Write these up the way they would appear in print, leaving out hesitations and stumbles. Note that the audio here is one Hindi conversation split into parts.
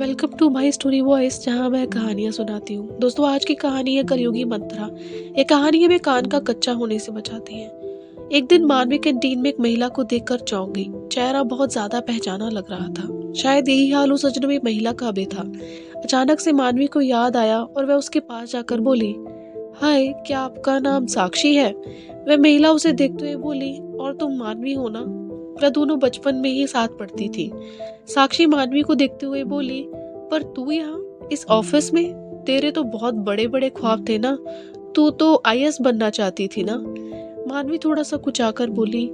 Welcome to my story voice, जहाँ मैं कहानियाँ सुनाती हूँ। दोस्तों, आज की कहानी है कलयुगी मंत्रा। ये कहानी हमें कान का कच्चा होने से बचाती है। एक दिन मानवी कैंटीन में एक महिला को देखकर चौंक गई। चेहरा बहुत ज्यादा पहचाना लग रहा था। शायद यही हाल उस अजनबी महिला का भी था। अचानक से मानवी को याद आया और वह उसके पास जाकर बोली, हाय, क्या आपका नाम साक्षी है? वह महिला उसे देखते हुए बोली, और तुम मानवी हो ना? वह दोनों बचपन में ही साथ पढ़ती थी। साक्षी मानवी को देखते हुए बोली, पर तू यहाँ इस ऑफिस में? तेरे तो बहुत बड़े बड़े ख्वाब थे ना। तू तो आईएएस बनना चाहती थी ना? मानवी थोड़ा सा कुचाकर बोली,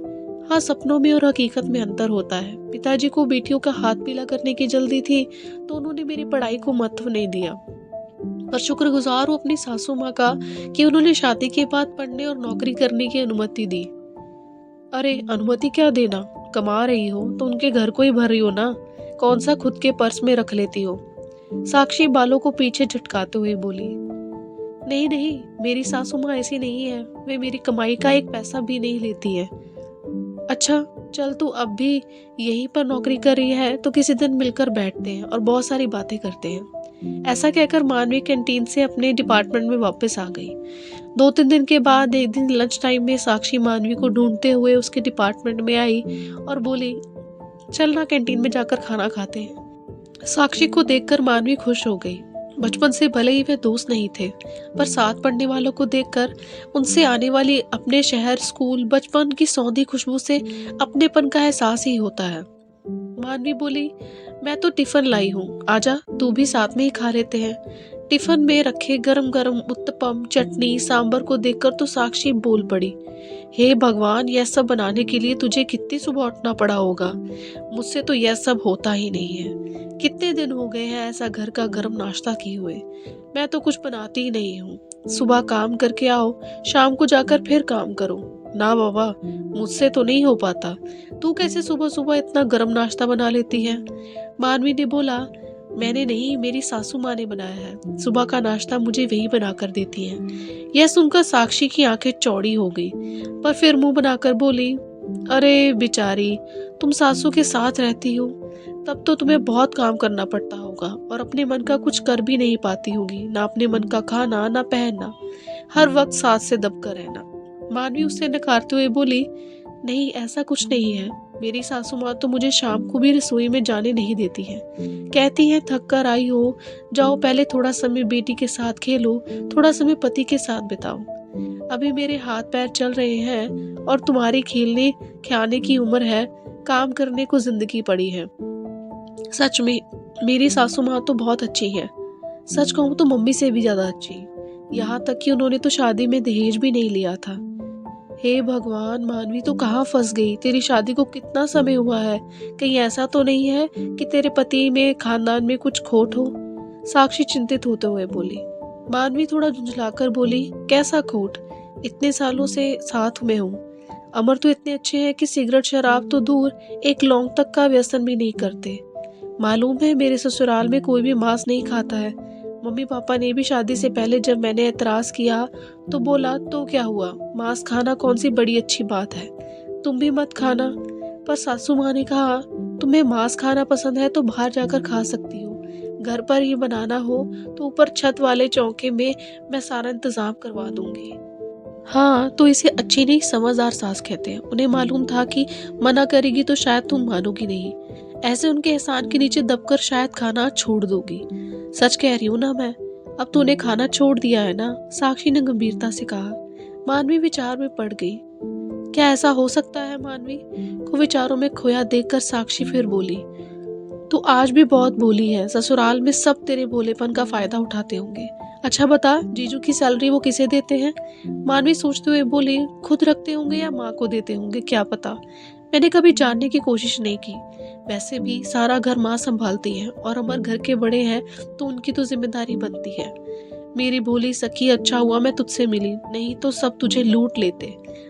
हाँ, सपनों में और हकीकत में अंतर होता है। पिताजी को बेटियों का हाथ पीला करने की जल्दी थी, तो उन्होंने मेरी पढ़ाई को महत्व नहीं दिया। पर शुक्रगुजार हूँ अपनी सासू माँ का कि उन्होंने शादी के बाद पढ़ने और नौकरी करने की अनुमति दी। अरे, अनुमति क्या देना? कमा रही हो तो उनके घर को ही भर रही हो ना। कौन सा खुद के पर्स में रख लेती हो? साक्षी बालों को पीछे झटकाते हुए बोली, नहीं नहीं, मेरी सासू माँ ऐसी नहीं है। वे मेरी कमाई का एक पैसा भी नहीं लेती है। अच्छा, चल, तू अब भी यहीं पर नौकरी कर रही है तो किसी दिन मिलकर बैठते हैं और बहुत सारी बातें करते हैं। ऐसा कहकर मानवी कैंटीन से अपने डिपार्टमेंट में वापस आ गई। 2-3 दिन के बाद एक दिन लंच टाइम में साक्षी मानवी को ढूंढते हुए उसके डिपार्टमेंट में आई और बोली, चल ना, कैंटीन में जाकर खाना खाते हैं। साक्षी को देखकर मानवी खुश हो गई। बचपन से भले ही वे दोस्त नहीं थे, पर साथ पढ़ने वालों को देखकर उनसे आने वाली अपने शहर, स्कूल, बचपन की सौंधी खुशबू से अपनेपन का एहसास ही होता है। मानवी बोली, मैं तो टिफिन लाई हूँ, आजा, तू भी साथ में ही खा लेते हैं। टिफिन में रखे गरम गरम उत्तपम, चटनी, सांबर को देखकर तो साक्षी बोल पड़ी, हे भगवान, यह सब बनाने के लिए तुझे कितनी सुबह उठना पड़ा होगा। मुझसे तो यह सब होता ही नहीं है। कितने दिन हो गए हैं ऐसा घर का गरम नाश्ता किए हुए। मैं तो कुछ बनाती ही नहीं हूँ। सुबह काम करके आओ, शाम को जाकर फिर काम करो। ना बाबा, मुझसे तो नहीं हो पाता। तू कैसे सुबह सुबह इतना गरम नाश्ता बना लेती है? मानवी ने बोला, मैंने नहीं, मेरी सासू माँ ने बनाया है। सुबह का नाश्ता मुझे वही बना कर देती है। यह सुनकर साक्षी की आंखें चौड़ी हो गई, पर फिर मुंह बनाकर बोली, अरे बेचारी, तुम सासू के साथ रहती हो, तब तो तुम्हें बहुत काम करना पड़ता होगा और अपने मन का कुछ कर भी नहीं पाती होगी। ना अपने मन का खाना, ना पहनना, हर वक्त साथ से दबकर रहना। मानवी उससे नकारते हुए बोली, नहीं, ऐसा कुछ नहीं है। मेरी सासू माँ तो मुझे शाम को भी रसोई में जाने नहीं देती है। कहती है, थक कर आई हो, जाओ पहले थोड़ा समय बेटी के साथ खेलो, थोड़ा समय पति के साथ बिताओ। अभी मेरे हाथ पैर चल रहे हैं और तुम्हारी खेलने खाने की उम्र है, काम करने को जिंदगी पड़ी है। सच में मेरी सासू माँ तो बहुत अच्छी है। सच कहूँ तो मम्मी से भी ज्यादा अच्छी। यहाँ तक कि उन्होंने तो शादी में दहेज भी नहीं लिया था। हे भगवान, मानवी तो कहाँ फंस गई? तेरी शादी को कितना समय हुआ है? कहीं ऐसा तो नहीं है कि तेरे पति में, खानदान में कुछ खोट हो? साक्षी चिंतित होते हुए बोली। मानवी थोड़ा झुंझलाकर बोली, कैसा खोट? इतने सालों से साथ में हूँ। अमर तो इतने अच्छे हैं कि सिगरेट शराब तो दूर, एक लौंग तक का व्यसन भी नहीं करते। मालूम है, मेरे ससुराल में कोई भी मांस नहीं खाता है। मम्मी पापा ने भी शादी से पहले जब मैंने एतराज किया तो बोला, तो क्या हुआ, मांस खाना कौन सी बड़ी अच्छी बात है, तुम भी मत खाना। पर सासू माँ ने कहा, तुम्हें मांस खाना पसंद है तो बाहर जाकर खा सकती हो, घर पर ही बनाना हो तो ऊपर छत वाले चौके में मैं सारा इंतजाम करवा दूंगी। हाँ, तो इसे अच्छी नहीं, समझदार सास कहते हैं। उन्हें मालूम था कि मना करेगी तो शायद तुम मानोगी नहीं, ऐसे उनके एहसान के नीचे दबकर शायद खाना छोड़ दोगी। सच कह रही हूँ ना मैं। अब तूने खाना छोड़ दिया है ना? साक्षी ने गंभीरता से कहा। मानवी विचार में पड़ गई। क्या ऐसा हो सकता है? मानवी को विचारों में खोया देखकर साक्षी फिर बोली, तू आज भी बहुत भोली है। ससुराल में सब तेरे भोलेपन का फायदा उठाते होंगे। अच्छा बता, जीजू की सैलरी वो किसे देते हैं? मानवी सोचते हुए बोली, खुद रखते होंगे या माँ को देते होंगे, क्या पता। मैंने कभी जानने की कोशिश नहीं की। वैसे भी सारा घर माँ संभालती है और अमर घर के बड़े हैं तो उनकी तो जिम्मेदारी बनती है। मेरी भोली सखी, अच्छा हुआ मैं तुझसे मिली, नहीं तो सब तुझे लूट लेते।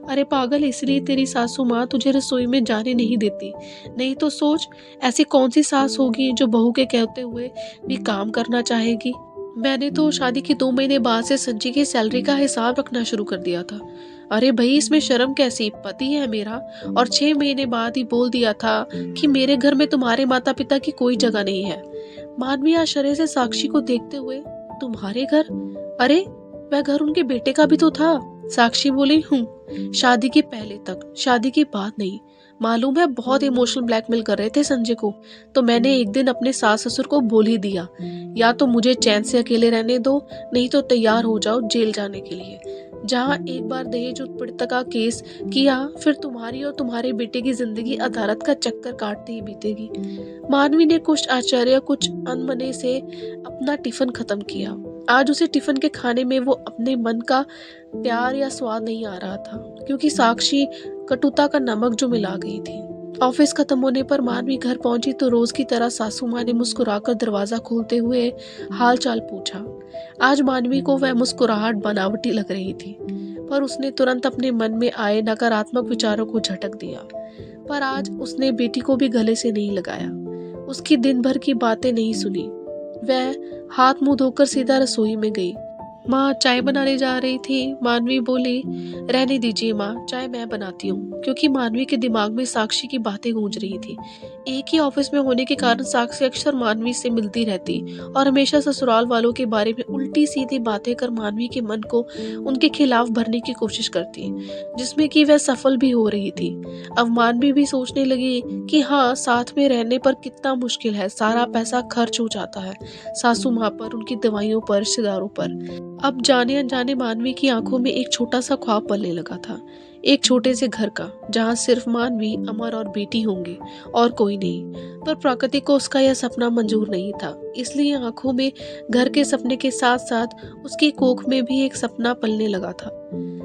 अरे पागल, इसलिए तेरी सासू माँ तुझे रसोई में जाने नहीं देती। नहीं तो सोच, ऐसी कौन सी सास होगी जो बहू के कहते हुए भी काम करना चाहेगी। मैंने तो शादी के 2 महीने बाद से संजी की सैलरी का हिसाब रखना शुरू कर दिया था। अरे भाई, इसमें शर्म कैसी? पति है मेरा, और 6 महीने बाद ही बोल दिया था कि मेरे घर में तुम्हारे माता पिता की कोई जगह नहीं है। मानवी आश्चर्य से साक्षी को देखते हुए, तुम्हारे घर? अरे वह घर उनके बेटे का भी तो था। साक्षी बोली, हूँ, शादी के पहले तक, शादी के बाद नहीं। मालूम है बहुत इमोशनल ब्लैकमेल कर रहे थे संजय को, तो मैंने एक दिन अपने सास ससुर को बोल ही दिया, या तो मुझे चैन से अकेले रहने दो, नहीं तो तैयार हो जाओ जेल जाने के लिए। जहाँ एक बार दहेज उत्पीड़ित का केस किया, फिर तुम्हारी और तुम्हारे बेटे की जिंदगी अदालत का चक्कर काटते ही बीतेगी। मानवी ने कुछ आश्चर्य, कुछ अनमने से अपना टिफिन खत्म किया। आज उसे टिफिन के खाने में वो अपने मन का प्यार या स्वाद नहीं आ रहा था, क्योंकि साक्षी कटुता का नमक जो मिला गई थी। ऑफिस खत्म होने पर मानवी घर पहुंची तो रोज की तरह सासू माँ ने मुस्कुराकर दरवाजा खोलते हुए हाल चाल पूछा। आज मानवी को वह मुस्कुराहट बनावटी लग रही थी, पर उसने तुरंत अपने मन में आए नकारात्मक विचारों को झटक दिया। पर आज उसने बेटी को भी गले से नहीं लगाया, उसकी दिन भर की बातें नहीं सुनी। वह हाथ मुंह धोकर सीधा रसोई में गई। माँ चाय बनाने जा रही थी। मानवी बोली, रहने दीजिए माँ, चाय मैं बनाती हूँ, क्योंकि मानवी के दिमाग में साक्षी की बातें गूंज रही थी। एक ही ऑफिस में होने के कारण साक्षी अक्सर मानवी से मिलती रहती और हमेशा ससुराल वालों के बारे में उल्टी सीधी बातें कर मानवी के मन को उनके खिलाफ भरने की कोशिश करती, जिसमें कि वह सफल भी हो रही थी। अब मानवी भी सोचने लगी कि हाँ, साथ में रहने पर कितना मुश्किल है, सारा पैसा खर्च हो जाता है, सासू माँ पर, उनकी दवाइयों पर, रिश्तेदारों पर। अब जाने अनजाने मानवी की आंखों में एक छोटा सा ख्वाब पलने लगा था, एक छोटे से घर का, जहाँ सिर्फ मानवी, अमर और बेटी होंगे और कोई नहीं। पर प्रकृति को उसका यह सपना मंजूर नहीं था, इसलिए आंखों में घर के सपने के साथ साथ उसकी कोख में भी एक सपना पलने लगा था।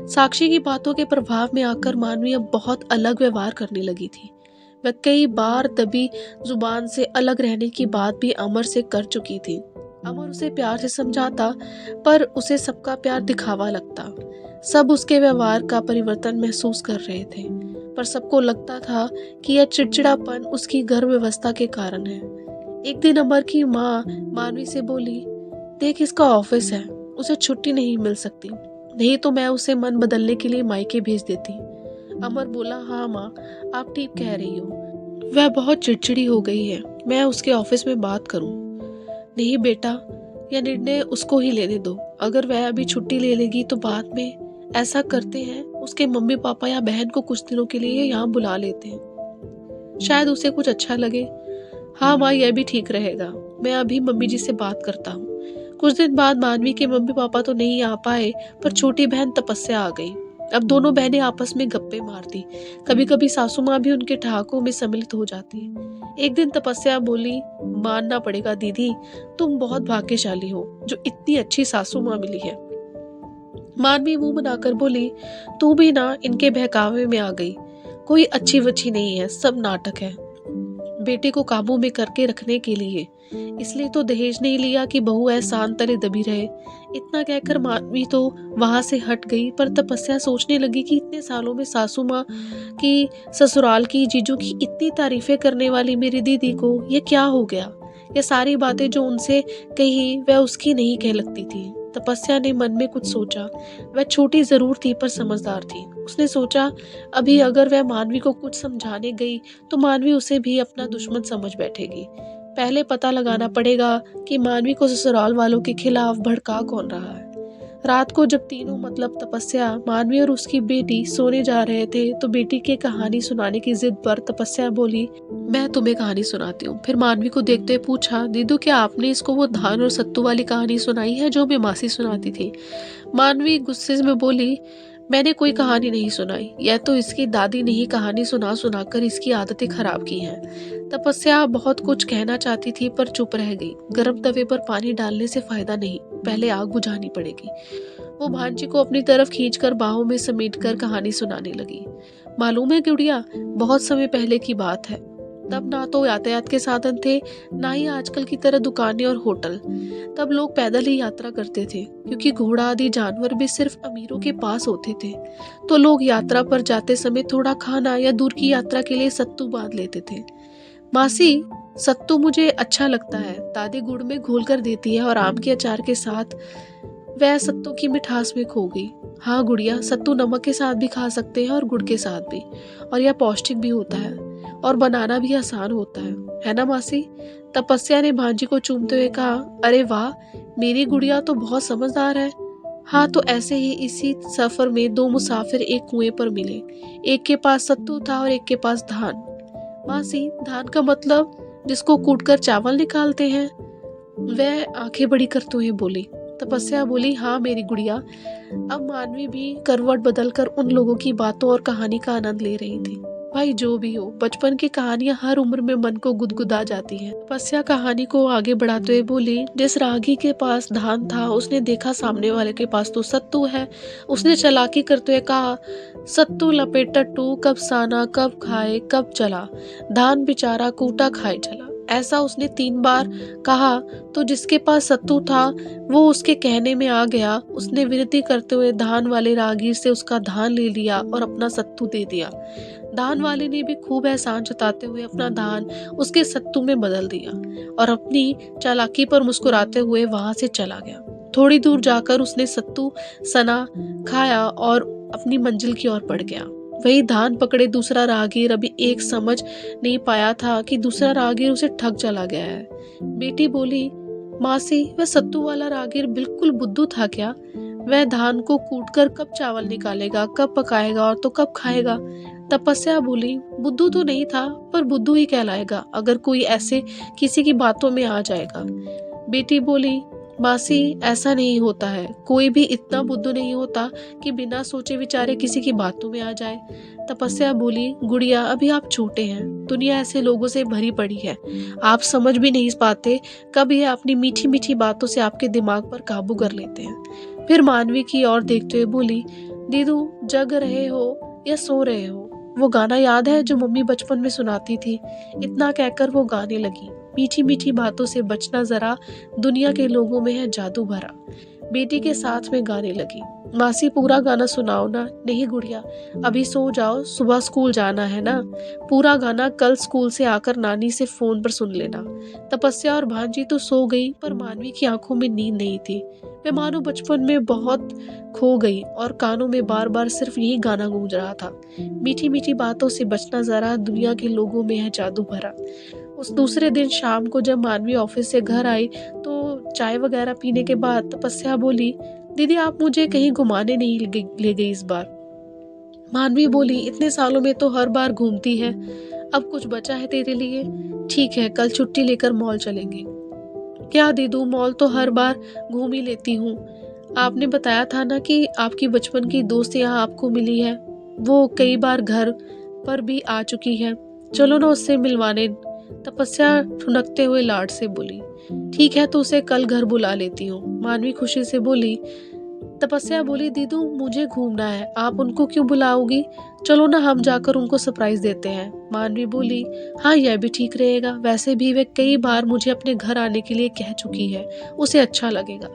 साक्षी की बातों के प्रभाव में आकर मानवी अब बहुत अलग व्यवहार करने लगी थी। वह कई बार दबी जुबान से अलग रहने की बात भी अमर से कर चुकी थी। अमर उसे प्यार से समझाता, पर उसे सबका प्यार दिखावा लगता। सब उसके व्यवहार का परिवर्तन महसूस कर रहे थे, पर सबको लगता था कि यह चिड़चिड़ापन उसकी घर व्यवस्था के कारण है। एक दिन अमर की माँ मानवी से बोली, देख इसका ऑफिस है, उसे छुट्टी नहीं मिल सकती, नहीं तो मैं उसे मन बदलने के लिए मायके भेज देती। अमर बोला, हाँ माँ, आप ठीक कह रही हो, वह बहुत चिड़चिड़ी हो गई है, मैं उसके ऑफिस में बात करूं। नहीं बेटा, यह निर्णय उसको ही लेने दो। अगर वह अभी छुट्टी ले लेगी तो बाद में ऐसा करते हैं, उसके मम्मी पापा या बहन को कुछ दिनों के लिए यहाँ बुला लेते हैं, शायद उसे कुछ अच्छा लगे। हाँ माँ, यह भी ठीक रहेगा, मैं अभी मम्मी जी से बात करता हूँ। कुछ दिन बाद मानवी के मम्मी पापा तो नहीं आ पाए, पर छोटी बहन तपस्या आ गई। अब दोनों बहनें आपस में गप्पे मारती, कभी कभी सासू माँ भी उनके ठहाकों में सम्मिलित हो जाती। एक दिन तपस्या बोली, मानना पड़ेगा दीदी, तुम बहुत भाग्यशाली हो जो इतनी अच्छी सासू माँ मिली है। मानवी मुंह बनाकर बोली, तू भी ना इनके बहकावे में आ गई, कोई अच्छी वच्छी नहीं है, सब नाटक है, बेटे को काबू में करके रखने के लिए, इसलिए तो दहेज नहीं लिया कि बहू एहसान तले दबी रहे। इतना कहकर मानवी तो वहां से हट गई, पर तपस्या सोचने लगी कि इतने सालों में सासू माँ की, ससुराल की, जीजू की इतनी तारीफें करने वाली मेरी दीदी को ये क्या हो गया। ये सारी बातें जो उनसे कही वह उसकी नहीं कह लगती थी। तपस्या ने मन में कुछ सोचा। वह छोटी जरूर थी पर समझदार थी। उसने सोचा, अभी अगर वह मानवी को कुछ समझाने गई तो मानवी उसे भी अपना दुश्मन समझ बैठेगी। पहले पता लगाना पड़ेगा कि मानवी को ससुराल वालों के खिलाफ भड़का कौन रहा है। रात को जब तीनों, मतलब तपस्या, मानवी और उसकी बेटी सोने जा रहे थे, तो बेटी की कहानी सुनाने की जिद पर तपस्या बोली, मैं तुम्हें कहानी सुनाती हूँ। फिर मानवी को देखते पूछा, दीदू क्या आपने इसको वो धान और सत्तू वाली कहानी सुनाई है जो मैं मासी सुनाती थी। मानवी गुस्से में बोली, मैंने कोई कहानी नहीं सुनाई, यह तो इसकी दादी ने ही कहानी सुना सुनाकर इसकी आदतें खराब की हैं। तपस्या बहुत कुछ कहना चाहती थी पर चुप रह गई। गर्म तवे पर पानी डालने से फायदा नहीं, पहले आग बुझानी पड़ेगी। वो भांजी को अपनी तरफ खींचकर बाहों में समेटकर कहानी सुनाने लगी। मालूम है गुड़िया, बहुत समय पहले की बात है, तब ना तो यातायात के साधन थे, ना ही आजकल की तरह दुकानें और होटल। तब लोग पैदल ही यात्रा करते थे, क्योंकि घोड़ा आदि जानवर भी सिर्फ अमीरों के पास होते थे। तो लोग यात्रा पर जाते समय थोड़ा खाना या दूर की यात्रा के लिए सत्तू बांध लेते थे। मासी, सत्तू मुझे अच्छा लगता है, दादी गुड़ में घोल कर देती है और आम के अचार के साथ। वह सत्तू की मिठास में खो गई। हाँ गुड़िया, सत्तू नमक के साथ भी खा सकते हैं और गुड़ के साथ भी, और यह पौष्टिक भी होता है। और बनाना भी आसान होता है ना मासी? तपस्या ने भांजी को चूमते हुए कहा, अरे वाह, मेरी गुड़िया तो बहुत समझदार है। हाँ, तो ऐसे ही इसी सफर में दो मुसाफिर एक कुएं पर मिले। एक के पास सत्तू था और एक के पास धान। मासी, धान का मतलब जिसको कूटकर चावल निकालते हैं? वह आंखें बड़ी करते हुए बोली। तपस्या बोली, हाँ मेरी गुड़िया। अब मानवी भी करवट बदलकर उन लोगों की बातों और कहानी का आनंद ले रही थी। भाई जो भी हो, बचपन की कहानियां हर उम्र में मन को गुदगुदा जाती हैं। तपस्या कहानी को आगे बढ़ाते हुए बोली, जिस रागी के पास धान था उसने देखा सामने वाले के पास तो सत्तू है। उसने चालाकी करते हुए कहा, सत्तू लपेट टट्टू, कब साना कब खाए कब चला, धान बेचारा कूटा खाए चला। ऐसा उसने 3 बार कहा तो जिसके पास सत्तू था वो उसके कहने में आ गया। उसने विनती करते हुए धान वाले रागीर से उसका धान ले लिया और अपना सत्तू दे दिया। धान वाले ने भी खूब एहसान जताते हुए अपना धान उसके सत्तू में बदल दिया और अपनी चालाकी पर मुस्कुराते हुए वहां से चला गया। थोड़ी दूर जाकर उसने सत्तू सना खाया और अपनी मंजिल की ओर बढ़ गया। वही धान पकड़े दूसरा राहगीर अभी एक समझ नहीं पाया था कि दूसरा राहगीर उसे ठग चला गया है। बेटी बोली, मासी, वह सत्तू वाला राहगीर बिल्कुल बुद्धू था क्या? वह धान को कूटकर कब चावल निकालेगा, कब पकाएगा और तो कब खाएगा? तपस्या बोली, बुद्धू तो नहीं था पर बुद्धू ही कहलाएगा अगर कोई ऐसे किसी की बातों में आ जाएगा। बेटी बोली, मासी, ऐसा नहीं होता है, कोई भी इतना बुद्धू नहीं होता कि बिना सोचे विचारे किसी की बातों में आ जाए। तपस्या बोली, गुड़िया अभी आप छोटे हैं, दुनिया ऐसे लोगों से भरी पड़ी है, आप समझ भी नहीं पाते कब यह अपनी मीठी मीठी बातों से आपके दिमाग पर काबू कर लेते हैं। फिर मानवी की ओर देखते हुए बोली, दीदू, जग रहे हो या सो रहे हो? वो गाना याद है जो मम्मी बचपन में सुनाती थी? इतना कहकर वो गाने लगी, मीठी मीठी बातों से बचना जरा, दुनिया के लोगों में है जादू भरा। बेटी के साथ में गाने लगी। मासी, पूरा गाना सुनाओ ना। नहीं गुड़िया, अभी सो जाओ, सुबह स्कूल जाना है ना। पूरा गाना कल स्कूल से आकर नानी से फोन पर सुन लेना। तपस्या और भांजी तो सो गई पर मानवी की आंखों में नींद नहीं थी। वह मानो बचपन में बहुत खो गई और कानों में बार बार सिर्फ यही गाना गूंज रहा था, मीठी मीठी बातों से बचना जरा, दुनिया के लोगों में है जादू भरा। उस दूसरे दिन शाम को जब मानवी ऑफिस से घर आई तो चाय वगैरह पीने के बाद तपस्या बोली, दीदी आप मुझे कहीं घुमाने नहीं ले गई इस बार? मानवी बोली, इतने सालों में तो हर बार घूमती है, अब कुछ बचा है तेरे लिए? ठीक है, कल छुट्टी लेकर मॉल चलेंगे। क्या दीदू, मॉल तो हर बार घूम ही लेती हूँ। आपने बताया था ना कि आपकी बचपन की दोस्त यहाँ आपको मिली है, वो कई बार घर पर भी आ चुकी है, चलो ना उससे मिलवाने। तपस्या ठुनकते हुए लाड से बोली, ठीक है तो उसे कल घर बुला लेती हूँ। मानवी खुशी से बोली। तपस्या बोली, दीदू मुझे घूमना है, आप उनको क्यों बुलाओगी? चलो ना हम जाकर उनको सरप्राइज देते हैं। मानवी बोली, हाँ यह भी ठीक रहेगा, वैसे भी वे कई बार मुझे अपने घर आने के लिए कह चुकी है, उसे अच्छा लगेगा।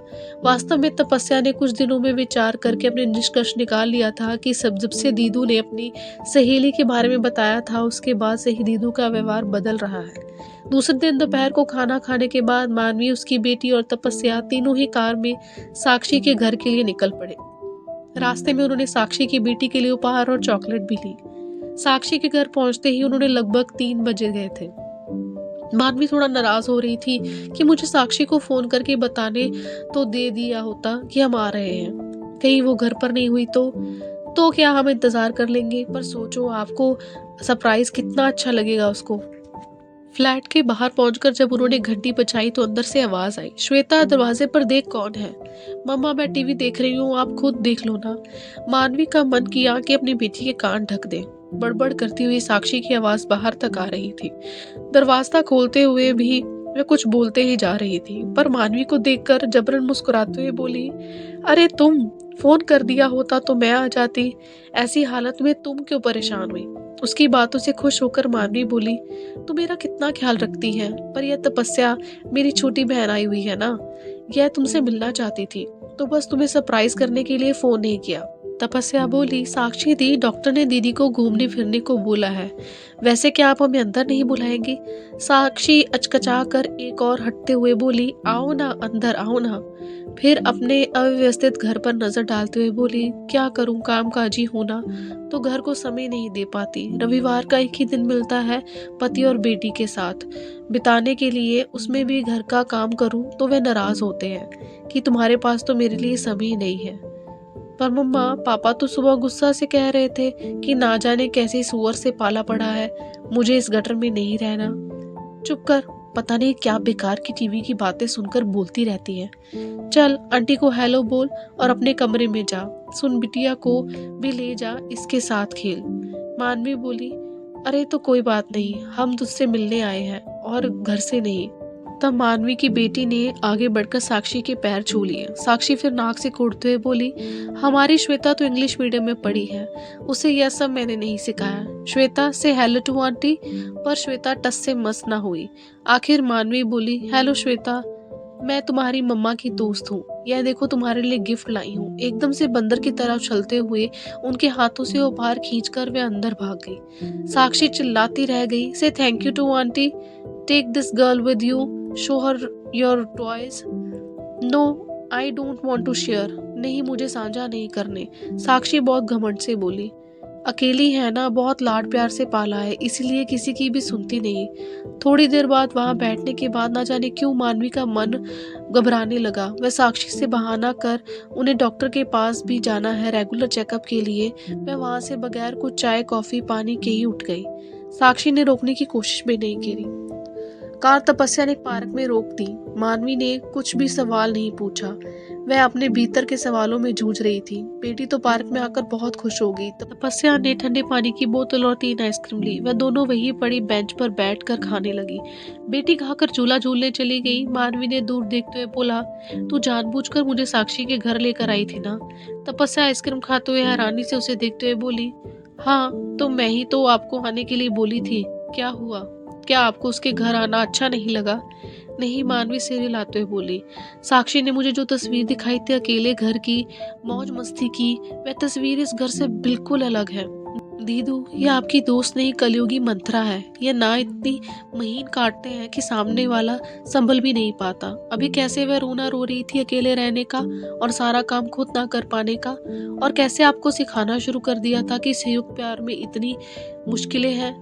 वास्तव में तपस्या ने कुछ दिनों में विचार करके अपने निष्कर्ष निकाल लिया था कि जब से दीदू ने अपनी सहेली के बारे में बताया था उसके बाद से ही दीदू का व्यवहार बदल रहा है। दूसरे दिन दोपहर को खाना खाने के बाद मानवी, उसकी बेटी और तपस्या तीनों ही कार में साक्षी के घर के लिए निकल पड़े। रास्ते में उन्होंने साक्षी की बेटी के लिए उपहार और चॉकलेट भी ली। साक्षी के घर पहुंचते ही उन्होंने लगभग 3 बजे गए थे। मानवी थोड़ा नाराज हो रही थी कि मुझे साक्षी को फोन करके बताने तो दे दिया होता कि हम आ रहे हैं, कहीं वो घर पर नहीं हुई तो क्या हम इंतजार कर लेंगे? पर सोचो आपको सरप्राइज कितना अच्छा लगेगा उसको। फ्लैट के बाहर पहुंचकर जब उन्होंने घंटी बजाई तो अंदर से आवाज आई, श्वेता दरवाजे पर देख कौन है। मम्मा मैं टीवी देख रही हूँ, आप खुद देख लो ना। मानवी का मन किया कि अपनी बेटी के कान ढक दे। बड़बड़ करती हुई साक्षी की आवाज बाहर तक आ रही थी। दरवाजा खोलते हुए भी वे कुछ बोलते ही जा रही थी, पर मानवी को देखकर जबरन मुस्कुराते हुए बोली, अरे तुम फोन कर दिया होता तो मैं आ जाती, ऐसी हालत में तुम क्यों परेशान हुई? उसकी बातों से खुश होकर मानवी बोली, तू मेरा कितना ख्याल रखती है, पर यह तपस्या मेरी छोटी बहन आई हुई है ना, यह तुमसे मिलना चाहती थी तो बस तुम्हें सरप्राइज करने के लिए फोन नहीं किया। तपस्या बोली, साक्षी दी, डॉक्टर ने दीदी को घूमने फिरने को बोला है। वैसे क्या आप हमें अंदर नहीं बुलाएंगी? साक्षी अचकचा कर एक और हटते हुए बोली, आओ ना अंदर, आओ ना। फिर अपने अव्यवस्थित घर पर नजर डालते हुए बोली, क्या करूं, कामकाजी हूं ना, तो घर को समय नहीं दे पाती। रविवार का एक ही दिन मिलता है पति और बेटी के साथ बिताने के लिए, उसमें भी घर का काम करूं तो वे नाराज होते हैं कि तुम्हारे पास तो मेरे लिए समय नहीं है। पर मम्मा, पापा तो सुबह गुस्सा से कह रहे थे कि ना जाने कैसे सुअर से पाला पड़ा है, मुझे इस गटर में नहीं रहना। चुप कर, पता नहीं क्या बेकार की टीवी की बातें सुनकर बोलती रहती है। चल आंटी को हेलो बोल और अपने कमरे में जा। सुन, बिटिया को भी ले जा, इसके साथ खेल। मानवी बोली, अरे तो कोई बात नहीं, हम तुझसे मिलने आए हैं और घर से नहीं। तब मानवी की बेटी ने आगे बढ़कर साक्षी के पैर छू लिए। साक्षी फिर नाक से कूटते हुए बोली, हमारी श्वेता तो इंग्लिश मीडियम में पढ़ी है, उसे यह सब मैंने नहीं सिखाया। श्वेता से हेलो टू आंटी, पर श्वेता टस से मस ना हुई। आखिर मानवी बोली, हेलो श्वेता, मैं तुम्हारी मम्मा की दोस्त हूँ, यह देखो तुम्हारे लिए गिफ्ट लाई हूँ। एकदम से बंदर की तरह उछलते हुए उनके हाथों से वो बाहर खींचकर वे अंदर भाग गई। साक्षी चिल्लाती रह गई, say thank you to aunty, take this girl with you, show her your toys. No, I don't want to share. नहीं, मुझे साझा नहीं करने। साक्षी बहुत घमंड से बोली, अकेली है ना, बहुत लाड प्यार से पाला है, इसीलिए किसी की भी सुनती नहीं। थोड़ी देर बाद वहां बैठने के बाद ना जाने क्यों मानवी का मन घबराने लगा। वह साक्षी से बहाना कर उन्हें डॉक्टर के पास भी जाना है रेगुलर चेकअप के लिए। वह वहां से बगैर कुछ चाय कॉफी पानी के ही उठ गई। साक्षी ने रोकने की कोशिश भी नहीं की। कार तपस्या ने पार्क में रोक दी। मानवी ने कुछ भी सवाल नहीं पूछा, वह अपने भीतर के सवालों में जूझ रही थी। बेटी तो पार्क में आकर बहुत खुश हो गई। तपस्या ने ठंडे पानी की बोतल और 3 आइसक्रीम ली। वह दोनों वहीं पड़ी बेंच पर बैठकर खाने लगी। बेटी खाकर झूला झूलने चली गई। मानवी ने दूर देखते हुए बोला, तू जानबूझकर मुझे साक्षी के घर लेकर आई थी ना? तपस्या आइसक्रीम खाते हुए हैरानी से उसे देखते हुए बोली, हाँ, तो मैं ही तो आपको आने के लिए बोली थी। क्या हुआ? क्या आपको उसके घर आना अच्छा नहीं लगा? नहीं, मानवी सिर हिलाते हुए बोली, साक्षी ने मुझे जो तस्वीर दिखाई थी अकेले घर की, मौज मस्ती की, वह तस्वीर इस घर से बिल्कुल अलग है। दीदू, ये आपकी दोस्त नहीं, कलयुगी मंत्रा है। ये ना इतनी महीन काटते हैं कि सामने वाला संभल भी नहीं पाता। अभी कैसे वह रोना रो रही थी अकेले रहने का और सारा काम खुद ना कर पाने का, और कैसे आपको सिखाना शुरू कर दिया था कि संयुक्त प्यार में इतनी मुश्किलें हैं।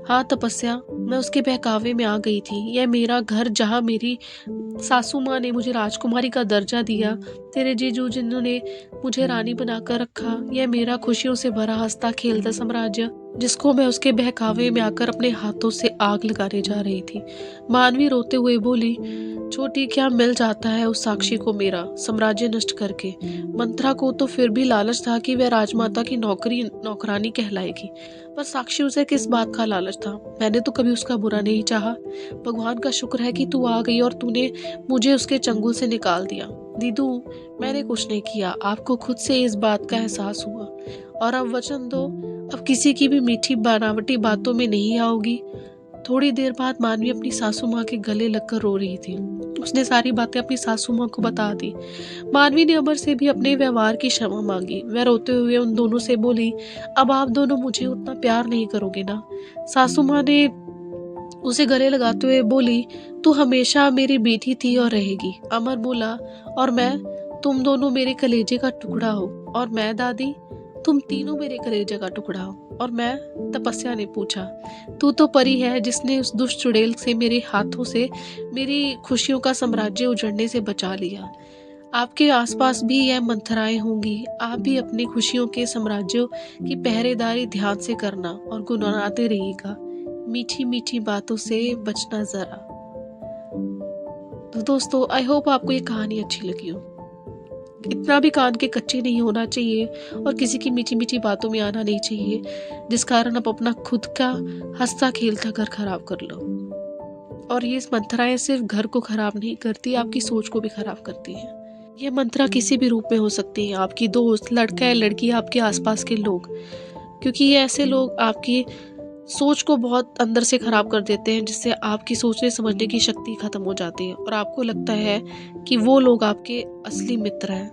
हाँ तपस्या, मैं उसके बहकावे में आ गई थी। यह मेरा घर, जहाँ मेरी सासू माँ ने मुझे राजकुमारी का दर्जा दिया, तेरे जीजू जिन्होंने मुझे रानी बनाकर रखा, यह मेरा खुशियों से भरा हंसता खेलता साम्राज्य, जिसको मैं उसके बहकावे में आकर अपने हाथों से आग लगाने जा रही थी। मानवी रोते हुए बोली, छोटी, क्या मिल जाता है उस साक्षी को मेरा साम्राज्य नष्ट करके? मंत्रा को तो फिर भी लालच था कि वह राजमाता की नौकरानी कहलाएगी, पर साक्षी उसे किस बात का लालच था? मैंने तो कभी उसका बुरा नहीं चाहा। भगवान का शुक्र है कि तू आ गई और तूने मुझे उसके चंगुल से निकाल दिया। दीदू, मैंने कुछ नहीं किया, आपको खुद से इस बात का एहसास हुआ। और अब वचन दो, अब किसी की भी मीठी बनावटी बातों में नहीं आओगी। थोड़ी देर बाद मानवी अपनी सासू माँ के गले लगकर रो रही थी। उसने सारी बातें अपनी सासू माँ को बता दी। मानवी ने अमर से भी अपने व्यवहार की क्षमा मांगी। वह रोते हुए उन दोनों से बोली, अब आप दोनों मुझे उतना प्यार नहीं करोगे ना? सासू माँ ने उसे गले लगाते हुए बोली, तू हमेशा मेरी बेटी थी और रहेगी। अमर बोला, और मैं? तुम दोनों मेरे कलेजे का टुकड़ा हो। और मैं दादी? तुम तीनों मेरे कलेजे का टुकड़ा हो। और मैं? तपस्या ने पूछा। तू तो परी है जिसने उस दुष्ट चुड़ैल से मेरे हाथों से मेरी खुशियों का साम्राज्य उजड़ने से बचा लिया। आपके आसपास भी यह मंथराएं होंगी। आप भी अपनी खुशियों के साम्राज्यों की पहरेदारी ध्यान से करना और गुनगुनाते रहिएगा। मीठी मीठी बातों से बचना जरा। तो दोस्तों, आई होप आपको ये कहानी अच्छी लगी हो। इतना भी कान के कच्चे नहीं होना चाहिए और किसी की मीठी मीठी बातों में आना नहीं चाहिए, जिस कारण आप अपना खुद का हंसता खेलता घर खराब कर लो। और ये मंत्राएं सिर्फ घर को खराब नहीं करती, आपकी सोच को भी खराब करती हैं। ये मंत्रा किसी भी रूप में हो सकती है, आपकी दोस्त, लड़का या लड़की, आपके आसपास के लोग, क्योंकि ये ऐसे लोग आपकी सोच को बहुत अंदर से खराब कर देते हैं, जिससे आपकी सोचने समझने की शक्ति खत्म हो जाती है और आपको लगता है कि वो लोग आपके असली मित्र हैं।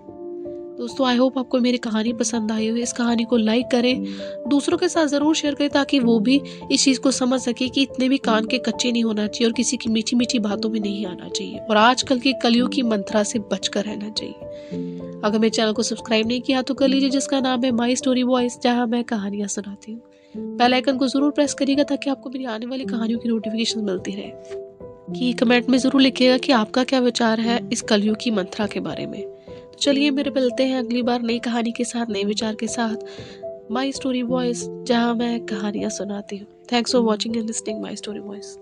दोस्तों आई होप आपको मेरी कहानी पसंद आई हो। इस कहानी को लाइक करें, दूसरों के साथ ज़रूर शेयर करें ताकि वो भी इस चीज़ को समझ सके कि इतने भी कान के कच्चे नहीं होना चाहिए और किसी की मीठी मीठी बातों में नहीं आना चाहिए और आजकल की कलयुग की मंत्रा से बचकर रहना चाहिए। अगर मेरे चैनल को सब्सक्राइब नहीं किया तो कर लीजिए, जिसका नाम है माई स्टोरी वॉइस, जहाँ मैं कहानियाँ सुनाती हूँ। बेल आइकन को ज़रूर प्रेस करिएगा ताकि आपको मेरी आने वाली कहानियों की नोटिफिकेशन मिलती रहे। कि कमेंट में ज़रूर लिखिएगा कि आपका क्या विचार है इस कलयुग की मंत्रा के बारे में। तो चलिए मेरे मिलते हैं अगली बार नई कहानी के साथ, नए विचार के साथ। माई स्टोरी वॉइस, जहाँ मैं कहानियाँ सुनाती हूँ। Thanks for watching and listening my story voice.